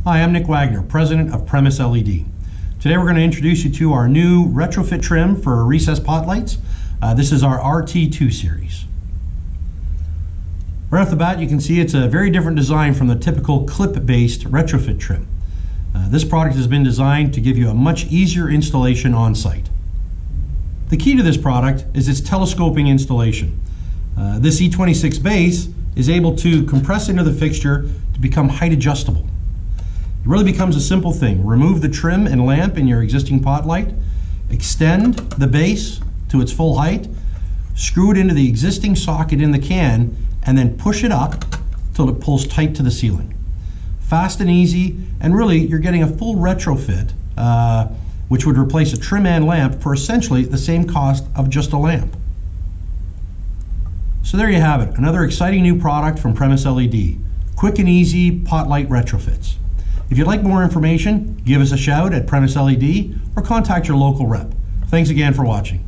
Hi, I'm Nick Wagner, President of Premise LED. Today we're going to introduce you to our new retrofit trim for recessed pot lights. This is our RT2-Series. Right off the bat, you can see it's a very different design from the typical clip-based retrofit trim. This product has been designed to give you a much easier installation on site. The key to this product is its telescoping installation. This E26 base is able to compress into the fixture to become height adjustable. It really becomes a simple thing. Remove the trim and lamp in your existing pot light, extend the base to its full height, screw it into the existing socket in the can, and then push it up till it pulls tight to the ceiling. Fast and easy, and really you're getting a full retrofit, which would replace a trim and lamp for essentially the same cost of just a lamp. So there you have it, another exciting new product from Premise LED. Quick and easy pot light retrofits. If you'd like more information, give us a shout at Premise LED or contact your local rep. Thanks again for watching.